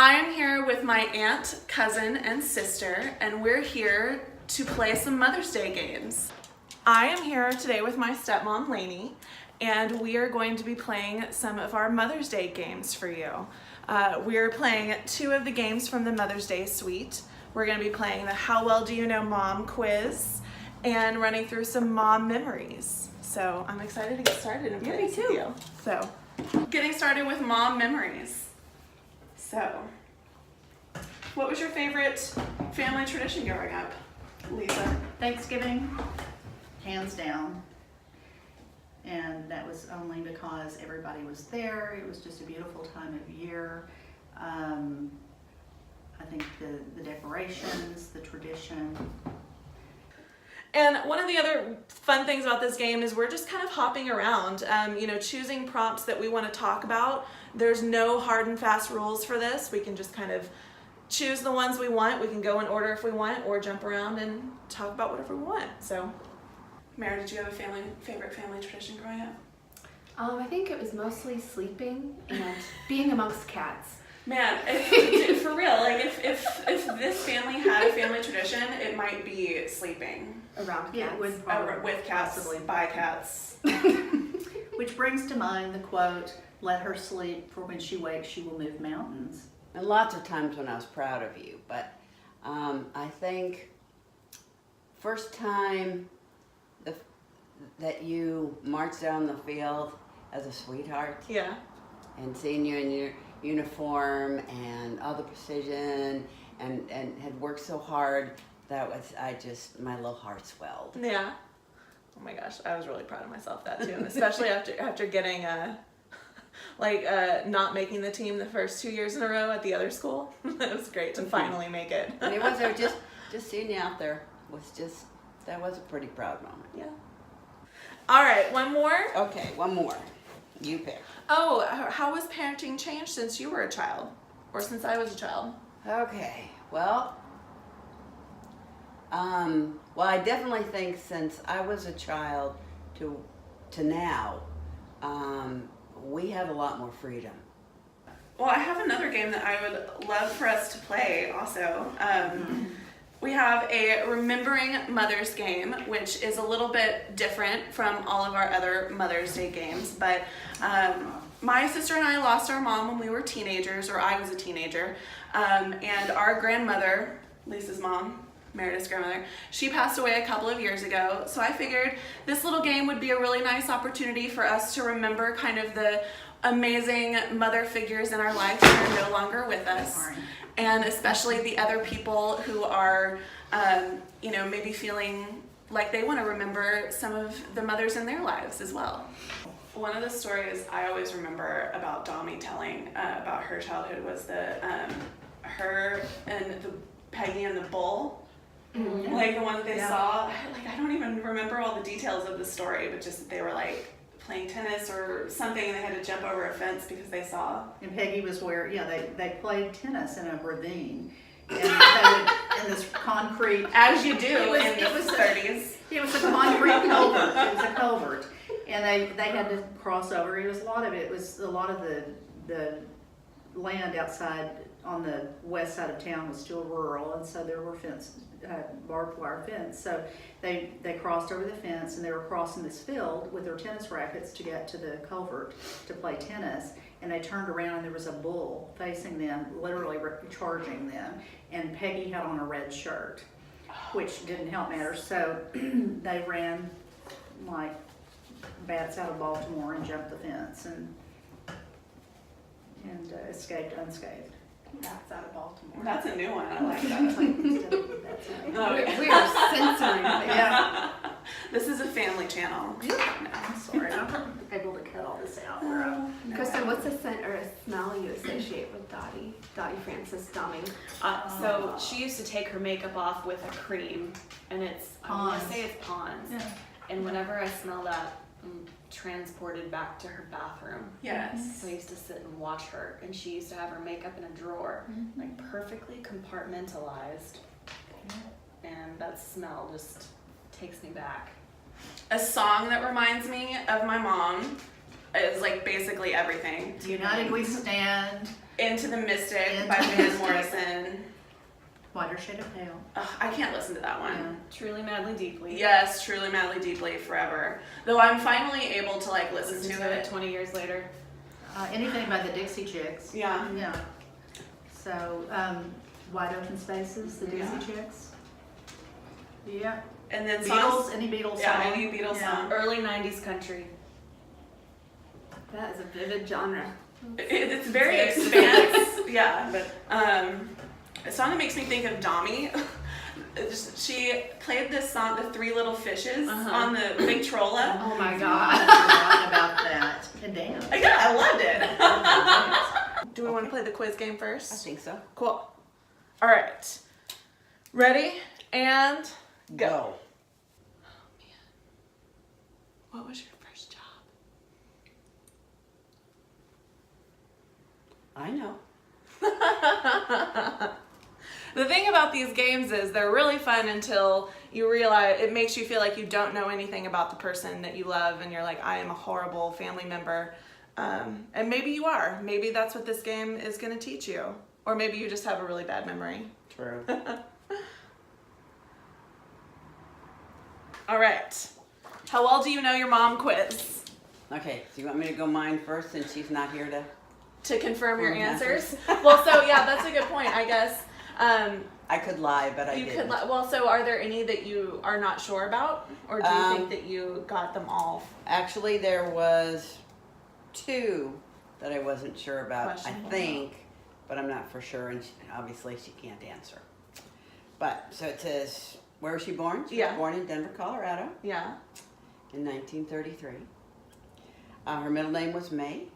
I am here with my aunt, cousin, and sister, and we're here to play some Mother's Day games. I am here today with my stepmom, Lainey, and we are going to be playing some of our Mother's Day games for you. We're playing 2 of the games from the Mother's Day suite. We're going to be playing the How Well Do You Know Mom quiz and running through some mom memories. So I'm excited to get started and play with you. So, getting started with mom memories. So, what was your favorite family tradition growing up, Lisa? Thanksgiving, hands down. And that was only because everybody was there. It was just a beautiful time of year. I think the decorations, the tradition. And one of the other fun things about this game is we're just kind of hopping around, choosing prompts that we want to talk about. There's no hard and fast rules for this. We can just kind of choose the ones we want. We can go in order if we want, or jump around and talk about whatever we want. So, Mary, did you have a favorite family tradition growing up? I think it was mostly sleeping and being amongst cats. Man, for real, like if this family had a family tradition, it might be sleeping Around cats. Yeah, with cats, possibly. by cats. Which brings to mind the quote, "Let her sleep, for when she wakes she will move mountains." And lots of times when I was proud of you, but I think first time that you marched down the field as a sweetheart, Yeah. and seeing you in your uniform and all the precision and had worked so hard, that was, my little heart swelled. Yeah. Oh my gosh, I was really proud of myself that too, and especially after getting not making the team the first 2 years in a row at the other school. It was great to finally make it. And it was there, just seeing you out there that was a pretty proud moment. Yeah. All right, one more. Okay, one more. You pick. Oh, how has parenting changed since you were a child, or since I was a child? Okay, well, I definitely think since I was a child to now, we have a lot more freedom. Well, I have another game that I would love for us to play also. We have a Remembering Mothers game, which is a little bit different from all of our other Mother's Day games, but my sister and I lost our mom when we were teenagers, or I was a teenager, and our grandmother, Lisa's mom, Meredith's grandmother, she passed away a couple of years ago, so I figured this little game would be a really nice opportunity for us to remember kind of the amazing mother figures in our life that are no longer with us, and especially the other people who are, maybe feeling like they want to remember some of the mothers in their lives as well. One of the stories I always remember about Dami telling about her childhood was her and the Peggy and the bull. Mm-hmm. Like the one that they saw. I don't even remember all the details of the story, but just that they were like playing tennis or something, and they had to jump over a fence because they saw. And Peggy was where, they played tennis in a ravine. And they would, in this concrete. As you do in the 30s. It was a concrete culvert. It was a culvert. And they had to cross over. It was a lot of the land outside on the west side of town was still rural, and so there were barbed wire fence. So they crossed over the fence, and they were crossing this field with their tennis rackets to get to the culvert to play tennis. And they turned around, and there was a bull facing them, literally charging them. And Peggy had on a red shirt, which didn't help matters. So they ran like bats out of Baltimore and jumped the fence and escaped unscathed. Bats out of Baltimore. That's a new one. I like that. We are censoring things. Yeah. This is a family channel. No, I'm sorry. I'm able to cut all this out. Kristen, what's a scent or a smell you associate with Dottie Francis Dami? So she used to take her makeup off with a cream, and I want to say it's Pond's. Yeah. And whenever I smell that, I'm transported back to her bathroom. Yes. So I used to sit and watch her, and she used to have her makeup in a drawer, like perfectly compartmentalized. And that smell just takes me back. A song that reminds me of my mom is like basically everything. United we stand. Into the Mystic Into by the Van Mystic. Morrison. Whiter Shade of Pale. Ugh, I can't listen to that one. Yeah. Truly, madly, deeply. Yes, Truly, Madly, Deeply, forever. Though I'm finally able to like listen to it. 20 years later. Anything by the Dixie Chicks. Yeah. Yeah. So, Wide Open Spaces, the Dixie Yeah. Chicks. Yeah. And then Beatles, songs. any Beatles Yeah, song? any Beatles song. Early 90s country. That is a vivid genre. It's very It's expansive. Yeah. But A song that makes me think of Dami. She played this song, The Three Little Fishes, on the Victrola. Oh my I god. forgot about that. And damn. Yeah, I loved it. Do we want to play the quiz game I first? think so. Cool. All right. Ready? And Go. what was your first job? I know. The thing about these games is they're really fun until you realize it makes you feel like you don't know anything about the person that you love and you're like, I am a horrible family member. And maybe you are. Maybe that's what this game is going to teach you. Or maybe you just have a really bad memory. True. All right. How well do you know your mom quiz? Okay, so you want me to go mine first since she's not here to... To confirm your Answers. answers? Well, so yeah, that's a good point, I guess. I could lie, but I You didn't. could well, so are there any that you are not sure about? Or do you think that you got them all? Actually, there was 2 that I wasn't sure about, I Questionable. think, but I'm not for sure, and obviously she can't answer. But, so it says, where was she born? She Yeah. was born in Denver, Colorado Yeah. in 1933. Her middle name was May.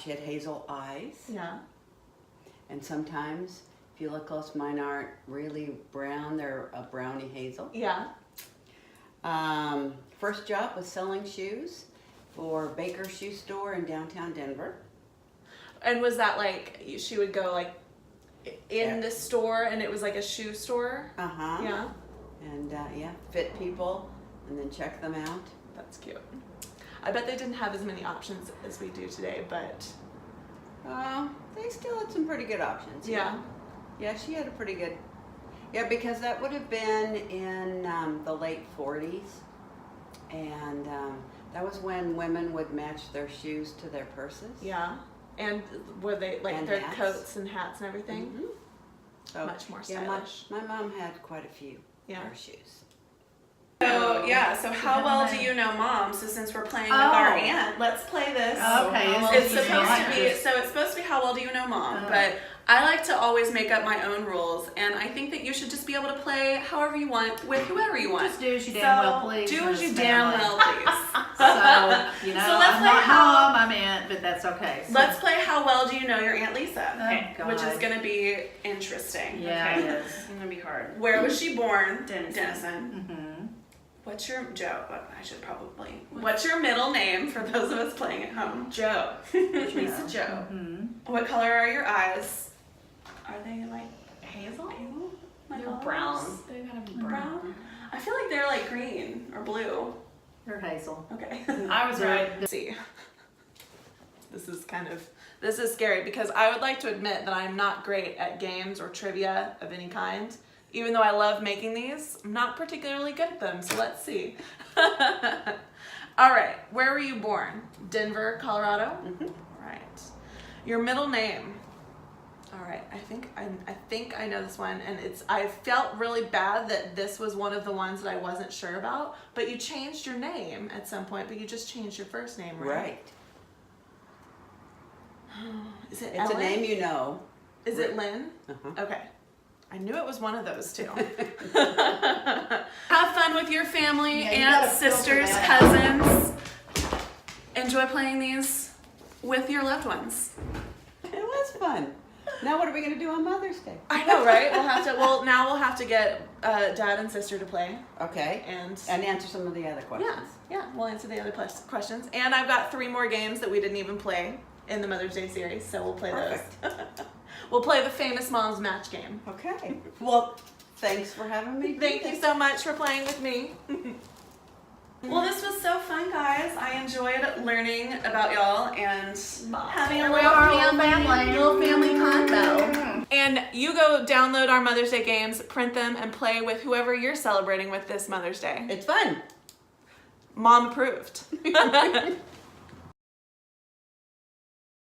She had hazel eyes, Yeah. and sometimes, if you look close, mine aren't really brown, they're a browny hazel. Yeah. First job was selling shoes for Baker's Shoe Store in downtown Denver. And was that like she would go like in Yeah. the store and it was like a shoe store? Uh-huh. Yeah. And fit people and then check them out. That's cute. I bet they didn't have as many options as we do today, but They still had some pretty good options. yeah. Yeah, she had a pretty good. Yeah, because that would have been in the late 40s. And that was when women would match their shoes to their purses. Yeah. And were they like And their hats. coats and hats and everything? Mhm. So, Much more yeah, stylish. my mom had quite a few Yeah. pair of shoes. So yeah, so how well do you know mom? So since we're playing with our Oh. aunt, let's play this. Okay, How well It's do you supposed know to be it's supposed to be how well do you know mom, Oh. but I like to always make up my own rules, and I think that you should just be able to play however you want with whoever you want. Just do as you damn well please. Do in as this you damn family. well please. So, So let's I'm play not how- mom, I'm aunt, but that's okay. So, Let's play how well do you know your Aunt Lisa, Oh, which is God. going to be interesting. Yeah, okay? it is. It's gonna be hard. Where was she born? Denison. Mm-hmm. What's your Joe? I should probably. What's your middle name for those of us playing at home? Joe. Lisa Joe. Mm-hmm. What color are your eyes? Are they like Hazel? hazel? Like They're olives? brown. They gotta be Brown? I feel like they're like green or blue. You're Hazel. Okay. I was right. Let's see. This is scary because I would like to admit that I'm not great at games or trivia of any kind. Even though I love making these, I'm not particularly good at them, so let's see. All right, where were you born? Denver, Colorado? Mm-hmm. All right. Your middle name. All right, I think I know this one, and I felt really bad that this was one of the ones that I wasn't sure about, but you changed your name at some point, but you just changed your first name, right? Right. Is it It's Ellen? a name you know. Is it Lynn? Uh-huh. Okay. I knew it was one of those two. Have fun with your family, Yeah, you aunts, gotta filter sisters, that cousins. Enjoy playing these with your loved ones. It was fun. Now what are we going to do on Mother's Day? I know, right? Now we'll have to get dad and sister to play Okay. and answer some of the other questions. yeah, we'll answer the other questions. And I've got 3 more games that we didn't even play in the Mother's Day series, so we'll play Perfect. those. We'll play the famous mom's match game. Okay. Well, thanks for having me. do Thank you this. so much for playing with me. Well, this was so fun, guys. I enjoyed learning about y'all and having a little family convo. And you go download our Mother's Day games, print them, and play with whoever you're celebrating with this Mother's Day. It's fun. Mom approved.